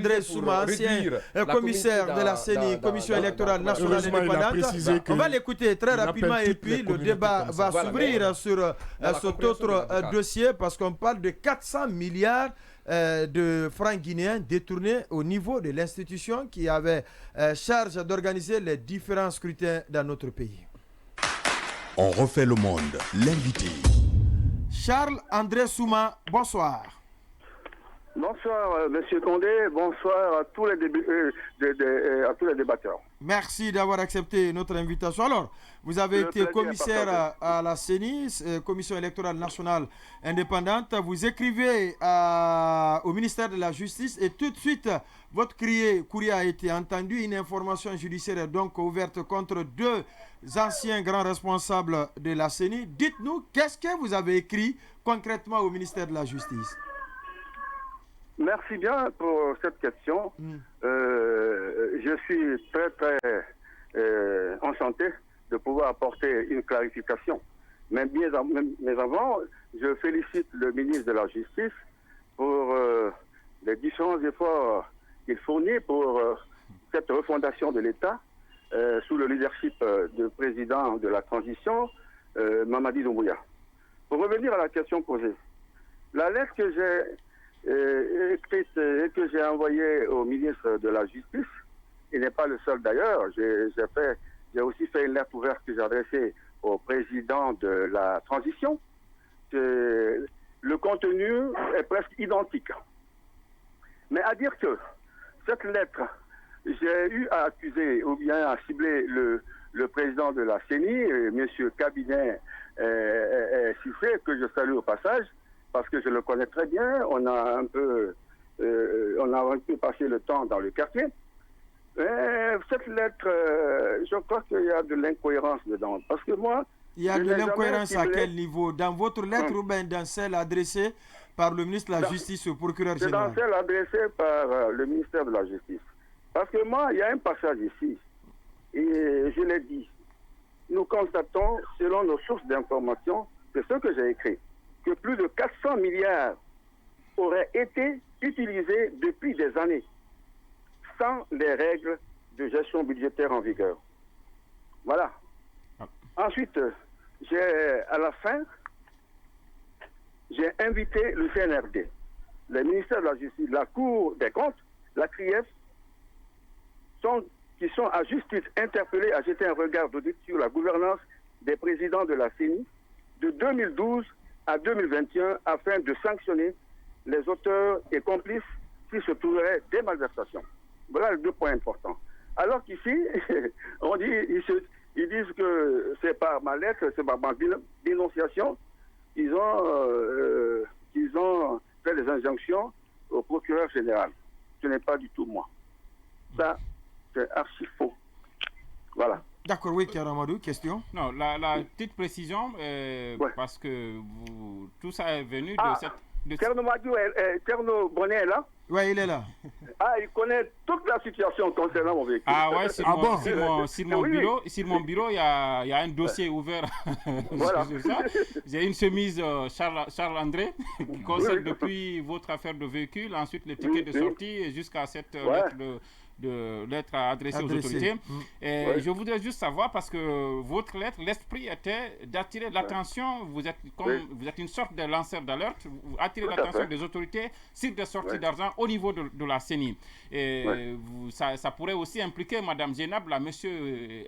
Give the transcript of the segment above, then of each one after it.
André Souma, ancien commissaire de la CENI, Commission électorale nationale indépendante. On va l'écouter très rapidement et puis le débat va s'ouvrir sur cet autre dossier parce qu'on parle de 400 milliards de francs guinéens détournés au niveau de l'institution qui avait charge d'organiser les différents scrutins dans notre pays. On refait le monde, l'invité. Charles-André Souma, bonsoir. Bonsoir, Monsieur Condé. Bonsoir à tous les débatteurs. Merci d'avoir accepté notre invitation. Alors, vous avez été commissaire à la CENI, Commission électorale nationale indépendante. Vous écrivez au ministère de la Justice et tout de suite, votre courrier a été entendu. Une information judiciaire est donc ouverte contre 2 anciens grands responsables de la CENI. Dites-nous, qu'est-ce que vous avez écrit concrètement au ministère de la Justice? Merci bien pour cette question. Je suis très enchanté de pouvoir apporter une clarification. Mais avant, je félicite le ministre de la Justice pour les différents efforts qu'il fournit pour cette refondation de l'État sous le leadership du président de la transition, Mamadi Doumbouya. Pour revenir à la question posée, la lettre que j'ai écrite et que j'ai envoyée au ministre de la Justice, il n'est pas le seul d'ailleurs, j'ai aussi fait une lettre ouverte que j'ai adressée au président de la transition. Le contenu est presque identique. Mais à dire que cette lettre, j'ai eu à accuser ou bien à cibler le président de la CENI, M. Cabinet Cissé, que je salue au passage, parce que je le connais très bien, on a un peu passé le temps dans le quartier. Cette lettre, je crois qu'il y a de l'incohérence dedans. Parce que moi... Il y a de l'incohérence à quel niveau? Dans votre lettre ou bien dans celle adressée par le ministre de la Justice au procureur général? C'est dans celle adressée par le ministère de la Justice. Parce que moi, il y a un passage ici, et je l'ai dit, nous constatons, selon nos sources d'information, c'est ce que j'ai écrit, que plus de 400 milliards auraient été utilisés depuis des années, sans les règles de gestion budgétaire en vigueur. Voilà. Ensuite, à la fin, j'ai invité le CNRD, le ministère de la Justice, la Cour des comptes, la CRIEF, qui sont à juste titre interpellés à jeter un regard d'audit sur la gouvernance des présidents de la CENI de 2012 à 2021 afin de sanctionner les auteurs et complices qui se trouveraient des malversations. Voilà les 2 points importants. Alors qu'ici, ils disent que c'est par ma lettre, c'est par ma dénonciation qu'ils ont fait des injonctions au procureur général. Ce n'est pas du tout moi. Ça, c'est archi faux. Voilà. D'accord, oui, Karamadou, question? Non, la petite précision, parce que tout ça est venu de cette... Tierno Bonnet est là? Oui, il est là. Il connaît toute la situation concernant mon véhicule. Sur mon bureau, il y a un dossier ouvert voilà. sur ça. J'ai une chemise Charles-André qui concerne depuis votre affaire de véhicule, ensuite le ticket de sortie jusqu'à cette lettre adressée aux autorités. Je voudrais juste savoir, parce que votre lettre, l'esprit était d'attirer l'attention, vous êtes une sorte de lanceur d'alerte, vous attirez l'attention des autorités sur des sorties d'argent au niveau de la CENI. Ça pourrait aussi impliquer Mme Zénab, la monsieur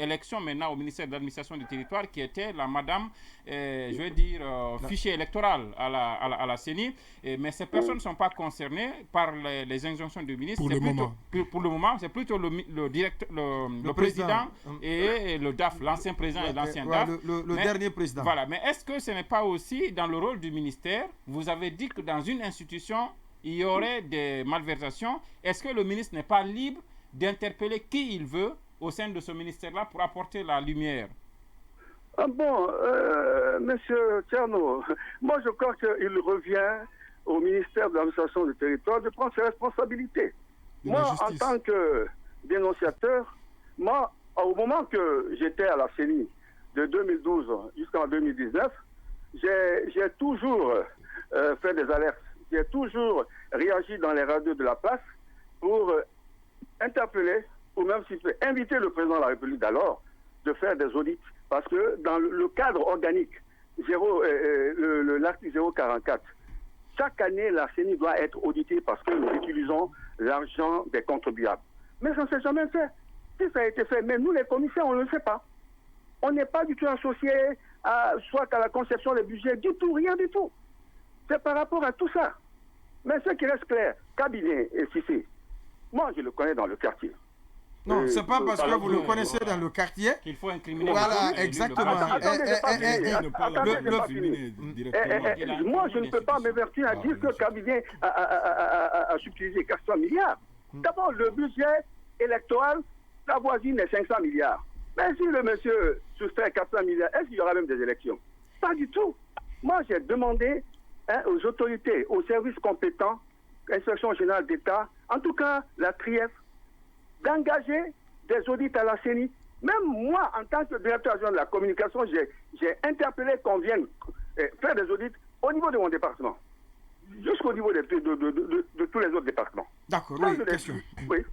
élection maintenant au ministère de l'administration du territoire, qui était la madame, fichier électoral à la CENI. Mais ces personnes ne sont pas concernées par les injonctions du ministre. Pour le moment, c'est plutôt le président et le DAF, l'ancien président et l'ancien DAF. Le dernier président. Voilà. Mais est-ce que ce n'est pas aussi dans le rôle du ministère? Vous avez dit que dans une institution, il y aurait des malversations. Est-ce que le ministre n'est pas libre d'interpeller qui il veut au sein de ce ministère-là pour apporter la lumière? Monsieur Tierno, moi je crois qu'il revient au ministère de l'administration du territoire de prendre ses responsabilités. Moi, en tant que dénonciateur, au moment que j'étais à la CENI de 2012 jusqu'en 2019, j'ai toujours fait des alertes. J'ai toujours réagi dans les radios de la place pour interpeller, ou même s'il peut inviter le président de la République d'alors de faire des audits. Parce que dans le cadre organique, l'article 044, chaque année, la CENI doit être auditée parce que nous utilisons l'argent des contribuables. Mais ça ne s'est jamais fait. Si ça a été fait, mais nous, les commissaires, on ne le sait pas. On n'est pas du tout associés soit à la conception des budgets, du tout, rien du tout. C'est par rapport à tout ça. Mais ce qui reste clair, cabinet et Cissé, moi, je le connais dans le quartier. Non, c'est pas parce que vous le connaissez dans le quartier qu'il faut incriminer. Voilà, exactement. Moi, je ne peux pas m'évertuer à dire que le cabinet a subtilisé 400 milliards. D'abord, le budget électoral, la voisine est 500 milliards. Mais si le monsieur soustrait 400 milliards, est-ce qu'il y aura même des élections? Pas du tout. Moi, j'ai demandé aux autorités, aux services compétents, Inspection générale d'État, en tout cas la TRIEF, d'engager des audits à la CENI. Même moi, en tant que directeur adjoint de la communication, j'ai interpellé qu'on vienne faire des audits au niveau de mon département, jusqu'au niveau de tous les autres départements. D'accord, oui, question.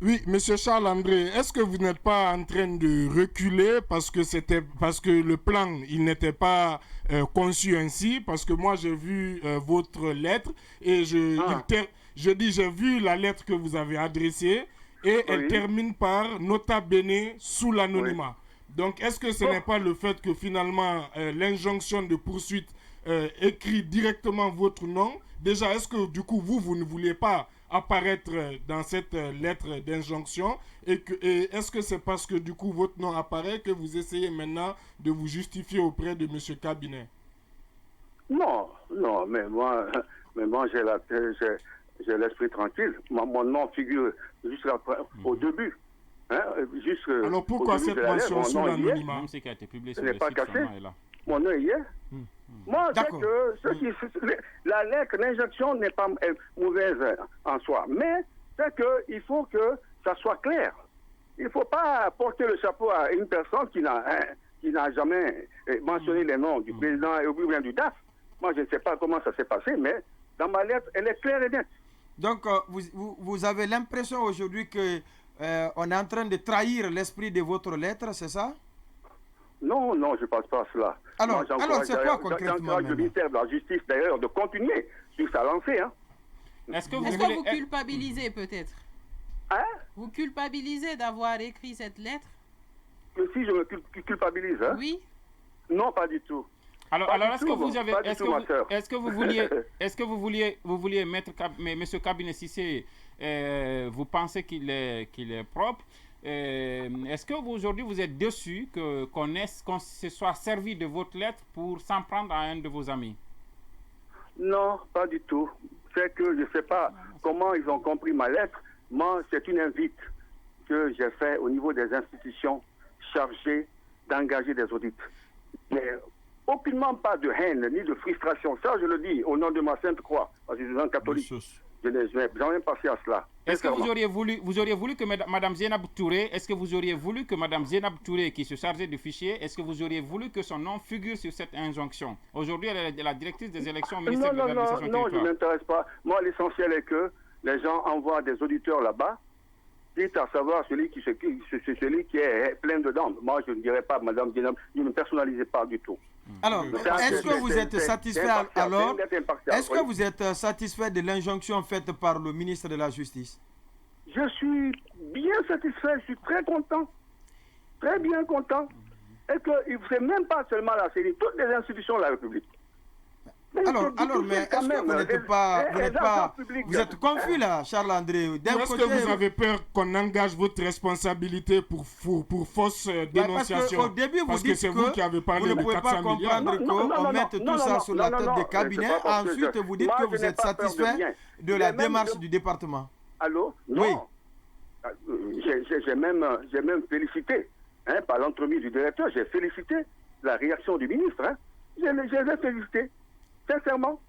Oui, monsieur Charles-André, est-ce que vous n'êtes pas en train de reculer parce que le plan, il n'était pas conçu ainsi? Parce que moi, j'ai vu votre lettre et j'ai vu la lettre que vous avez adressée. Et elle termine par nota bene sous l'anonymat. Donc, est-ce que ce n'est pas le fait que finalement l'injonction de poursuite écrit directement votre nom? Déjà, est-ce que du coup, vous ne vouliez pas apparaître dans cette lettre d'injonction? Et est-ce que c'est parce que du coup, votre nom apparaît que vous essayez maintenant de vous justifier auprès de M. Cabinet? Non, mais moi j'ai l'esprit tranquille. Mon nom figure au début. Alors pourquoi cette mention sous l'anonymat? Ce qui a été publié ce sur le n'est pas site caché. est là. Mon nom est hier. Moi, je sais que la lettre d'injonction n'est pas mauvaise en soi. Mais c'est qu'il faut que ça soit clair. Il ne faut pas porter le chapeau à une personne qui n'a jamais mentionné les noms du président ou bien du DAF. Moi, je ne sais pas comment ça s'est passé, mais dans ma lettre, elle est claire et nette. Donc, vous avez l'impression aujourd'hui que on est en train de trahir l'esprit de votre lettre, c'est ça? Non, je ne pense pas à cela. Alors c'est quoi concrètement? J'encourage le ministère de la Justice, d'ailleurs, de continuer sur sa lancée. Est-ce que vous culpabilisez peut-être? Vous culpabilisez d'avoir écrit cette lettre? Si je me culpabilise, Oui. Non, pas du tout. Alors est-ce que vous vouliez mettre Monsieur Cabinet Cissé, vous pensez qu'il est propre? Est-ce que aujourd'hui vous êtes déçu qu'on se soit servi de votre lettre pour s'en prendre à un de vos amis? Non, pas du tout. C'est que je ne sais pas comment ils ont compris ma lettre. Moi, c'est une invite que j'ai fait au niveau des institutions chargées d'engager des audits. Mais aucunement pas de haine ni de frustration. Ça, je le dis au nom de ma Sainte Croix, parce que je suis un catholique. Je n'ai jamais passé à cela. Est-ce que vous auriez voulu que Mme Zainab Touré, qui se chargeait du fichier, est-ce que vous auriez voulu que son nom figure sur cette injonction? Aujourd'hui, elle est la directrice des élections au ministère de l'administration territoriale. Non, je ne m'intéresse pas. Moi, l'essentiel est que les gens envoient des auditeurs là-bas, quitte à savoir celui qui est plein de dents. Moi, je ne dirais pas, Mme Zainab, je ne personnalisez pas du tout. Alors, est-ce que vous êtes satisfait Est-ce que vous êtes satisfait de l'injonction faite par le ministre de la Justice? Je suis bien satisfait, je suis très content. Très bien content. Et que c'est même pas seulement la CENI, toutes les institutions de la République. Mais est-ce que vous n'êtes pas, vous êtes confus là, Charles-André? Est-ce que vous avez peur qu'on engage votre responsabilité pour fausse dénonciation? Parce qu'au début, vous dites que vous qui avez parlé vous ne pouvez pas comprendre qu'on mette tout ça sur la tête des cabinets. Ensuite, vous dites que vous êtes satisfait de la démarche du département. Allô? Non. Oui. J'ai même félicité, par l'entremise du directeur, j'ai félicité la réaction du ministre. Je l'ai félicité. Sincèrement.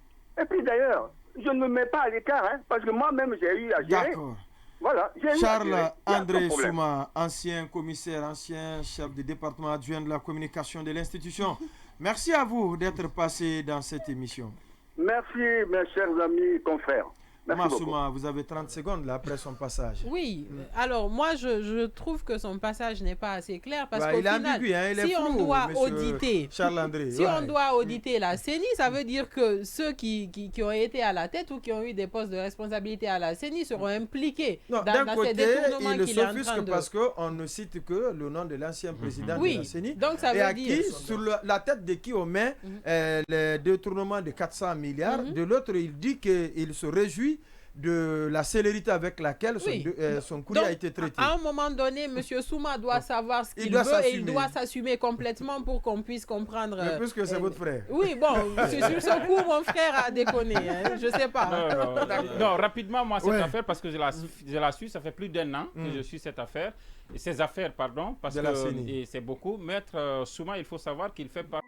Et puis d'ailleurs, je ne me mets pas à l'écart, parce que moi-même j'ai eu à gérer. D'accord. Voilà. Charles-André Souma, ancien commissaire, ancien chef de département adjoint de la communication de l'institution. Merci à vous d'être passé dans cette émission. Merci, mes chers amis confrères. Merci beaucoup. Souma, vous avez 30 secondes là, après son passage. Oui, alors moi je trouve que son passage n'est pas assez clair parce qu'au final, ambigu, hein, il est si flou, on doit auditer, Charles-André, si on doit auditer la CENI, ça veut dire que ceux qui ont été à la tête ou qui ont eu des postes de responsabilité à la CENI seront impliqués dans ces détournements qu'il est en train de... parce qu'on ne cite que le nom de l'ancien président de la CENI. Donc ça veut dire... Sur la tête de qui on met les détournements de 400 milliards, de l'autre il dit qu'il se réjouit de la célérité avec laquelle son courrier a été traité. À un moment donné, M. Souma doit savoir ce qu'il veut et il doit s'assumer complètement pour qu'on puisse comprendre. Mais puisque c'est votre frère. Oui, bon, sur ce coup, mon frère a déconné. Hein, je ne sais pas. Non, rapidement, moi, cette affaire, parce que je la suis, ça fait plus d'1 an que je suis cette affaire. Et ces affaires, pardon, parce que c'est beaucoup. Maître Souma, il faut savoir qu'il fait partie...